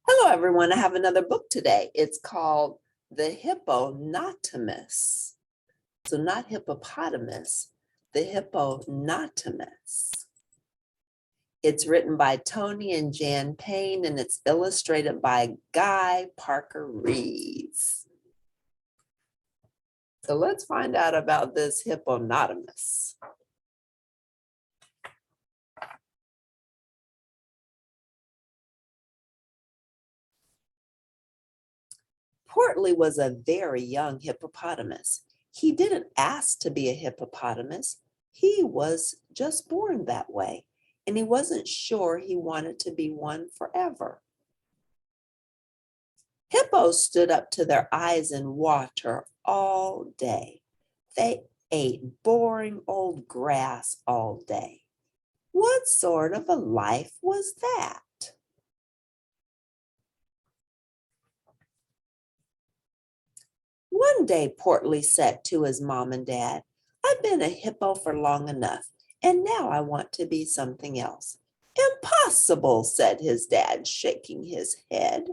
Hello, everyone. I have another book today. It's called The Hippo-NOT. So not hippopotamus, The Hippo-NOT. It's written by Tony and Jan Payne, and it's illustrated by Guy Parker-Rees. So let's find out about this Hippo-NOT. Portly was a very young hippopotamus. He didn't ask to be a hippopotamus. He was just born that way, and he wasn't sure he wanted to be one forever. Hippos stood up to their eyes in water all day. They ate boring old grass all day. What sort of a life was that? One day, Portly said to his mom and dad, "I've been a hippo for long enough, and now I want to be something else." "Impossible," said his dad, shaking his head.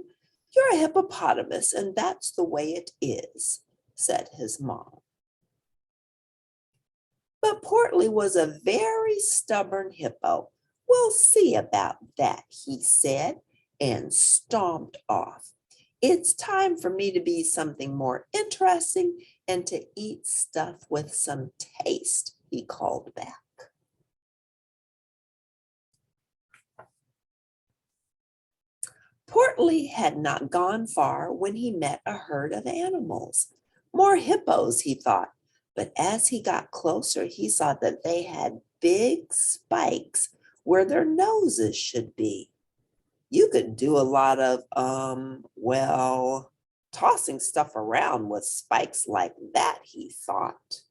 "You're a hippopotamus, and that's the way it is," said his mom. But Portly was a very stubborn hippo. "We'll see about that," he said, and stomped off. "It's time for me to be something more interesting and to eat stuff with some taste," he called back. Portly had not gone far when he met a herd of animals. More hippos, he thought, but as he got closer, he saw that they had big spikes where their noses should be. You could do a lot of, tossing stuff around with spikes like that, he thought.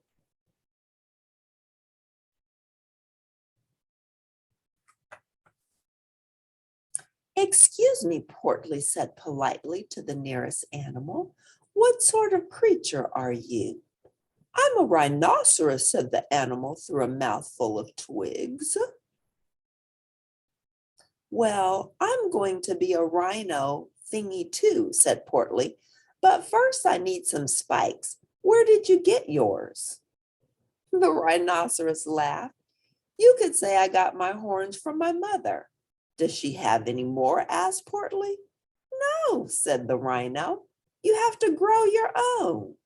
"Excuse me," Portly said politely to the nearest animal. "What sort of creature are you?" "I'm a rhinoceros," said the animal through a mouthful of twigs. "Well, I'm going to be a rhino thingy too," said Portly. "But first I need some spikes. Where did you get yours?" The rhinoceros laughed. "You could say I got my horns from my mother." "Does she have any more?" asked Portly. "No," said the rhino. "You have to grow your own."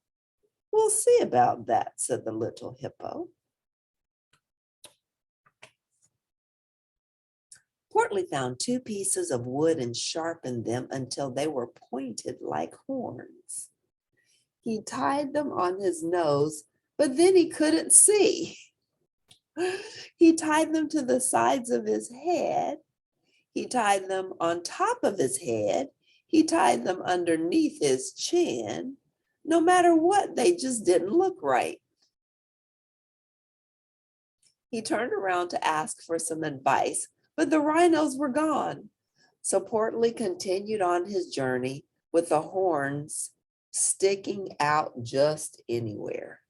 "We'll see about that," said the little hippo. Portly found 2 pieces of wood and sharpened them until they were pointed like horns. He tied them on his nose, but then he couldn't see. He tied them to the sides of his head. He tied them on top of his head. He tied them underneath his chin. No matter what, they just didn't look right. He turned around to ask for some advice, but the rhinos were gone. So Portly continued on his journey with the horns sticking out just anywhere.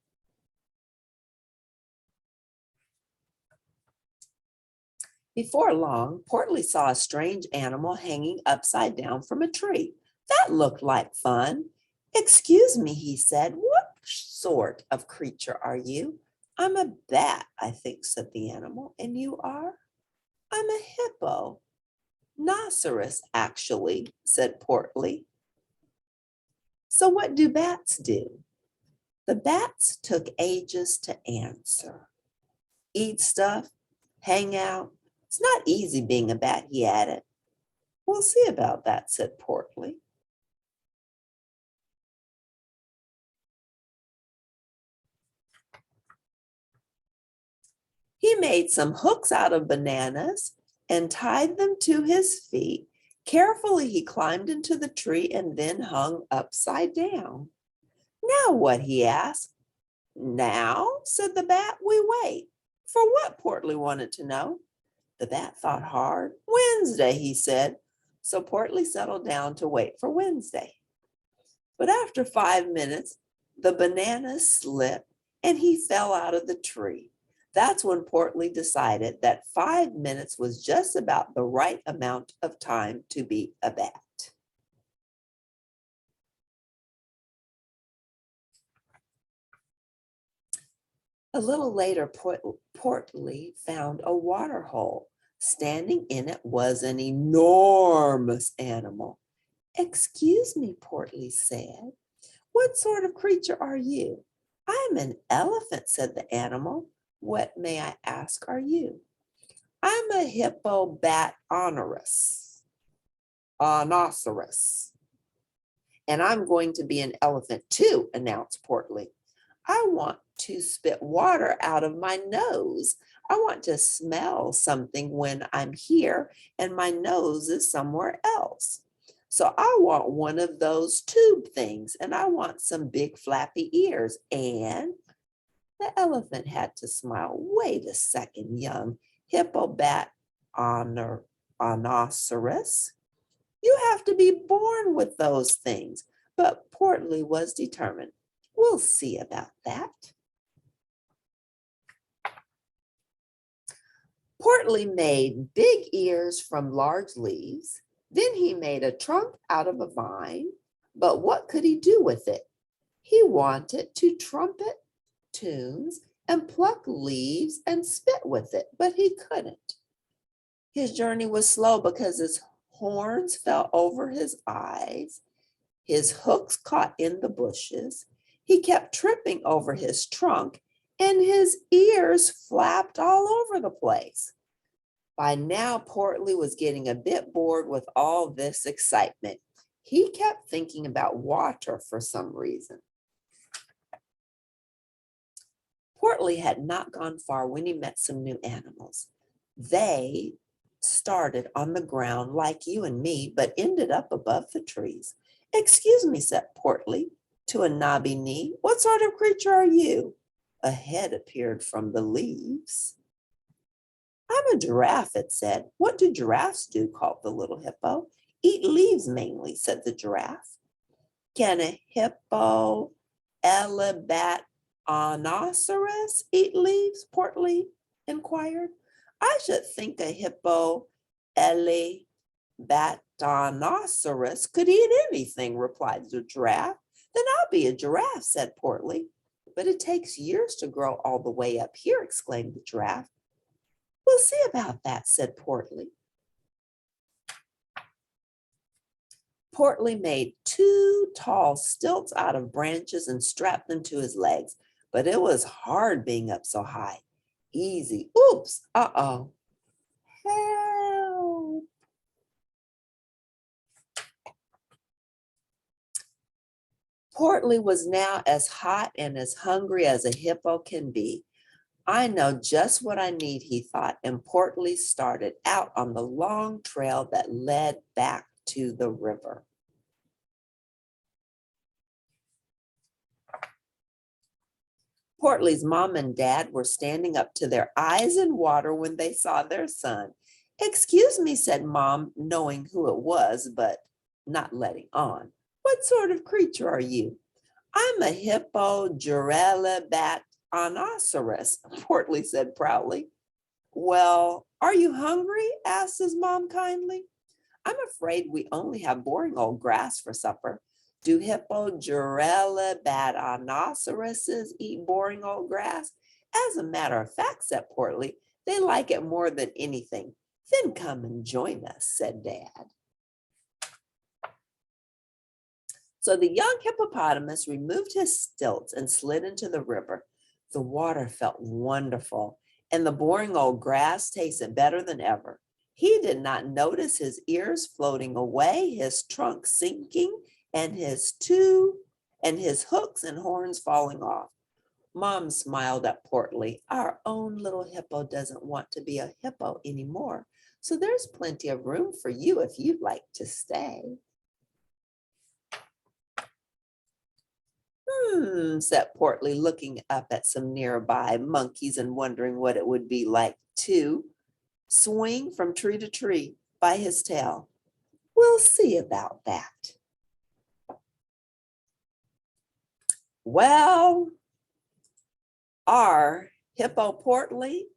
Before long, Portly saw a strange animal hanging upside down from a tree. That looked like fun. "Excuse me," he said, "what sort of creature are you?" "I'm a bat, I think," said the animal. "And you are?" "I'm a hippo." "Rhinoceros, actually," said Portly. "So what do bats do?" The bats took ages to answer. "Eat stuff, hang out. It's not easy being a bat," he added. "We'll see about that," said Portly. He made some hooks out of bananas and tied them to his feet. Carefully, he climbed into the tree and then hung upside down. "Now what?" he asked. "Now," said the bat, "we wait." "For what?" Portly wanted to know. The bat thought hard. "Wednesday," he said. So Portly settled down to wait for Wednesday. But after 5 minutes, the banana slipped and he fell out of the tree. That's when Portly decided that 5 minutes was just about the right amount of time to be a bat. A little later, Portly found a water hole. Standing in it was an enormous animal. Excuse me, Portly said. What sort of creature are you? I'm an elephant, said the animal. What, may I ask, are you? I'm a hippo-bat-onoceros, and I'm going to be an elephant too, announced Portly. I want to spit water out of my nose. I want to smell something when I'm here and my nose is somewhere else. So I want one of those tube things, and I want some big flappy ears. And the elephant had to smile. Wait a second, young hippo-bat-onoceros. You have to be born with those things. But Portly was determined. We'll see about that. Portly made big ears from large leaves. Then he made a trunk out of a vine. But what could he do with it? He wanted to trumpet tunes and pluck leaves and spit with it, but he couldn't. His journey was slow because his horns fell over his eyes. His hooks caught in the bushes. He kept tripping over his trunk, and his ears flapped all over the place. By now, Portly was getting a bit bored with all this excitement. He kept thinking about water for some reason. Portly had not gone far when he met some new animals. They started on the ground like you and me, but ended up above the trees. Excuse me, said Portly to a knobby knee. What sort of creature are you? A head appeared from the leaves. I'm a giraffe, it said. What do giraffes do? Called the little hippo. Eat leaves mainly, said the giraffe. Can a hippo, elebat-onoceros eat leaves? Portly inquired. I should think a hippo, elebat-onoceros could eat anything, replied the giraffe. Then I'll be a giraffe, said Portly. But it takes years to grow all the way up here, exclaimed the giraffe. We'll see about that, said Portly. Portly made 2 tall stilts out of branches and strapped them to his legs, but it was hard being up so high. Easy. Oops. Uh-oh. Help. Portly was now as hot and as hungry as a hippo can be. I know just what I need, he thought, and Portly started out on the long trail that led back to the river. Portly's mom and dad were standing up to their eyes in water when they saw their son. Excuse me, said Mom, knowing who it was, but not letting on. What sort of creature are you? I'm a hippo-bat-onoceros, Portly said proudly. Well, are you hungry? Asked his mom kindly. I'm afraid we only have boring old grass for supper. Do hippo-bat-onoceroses eat boring old grass? As a matter of fact, said Portly, they like it more than anything. Then come and join us, said Dad. So the young hippopotamus removed his stilts and slid into the river. The water felt wonderful, and the boring old grass tasted better than ever. He did not notice his ears floating away, his trunk sinking, and his hooks and horns falling off. Mom smiled at Portly. Our own little hippo doesn't want to be a hippo anymore, so there's plenty of room for you if you'd like to stay. Said Portly, looking up at some nearby monkeys and wondering what it would be like to swing from tree to tree by his tail. We'll see about that. Well, our hippo Portly,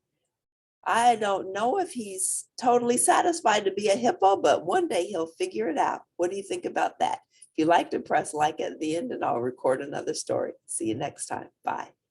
I don't know if he's totally satisfied to be a hippo, but one day he'll figure it out. What do you think about that? If you like to press like at the end, and I'll record another story. See you next time. Bye.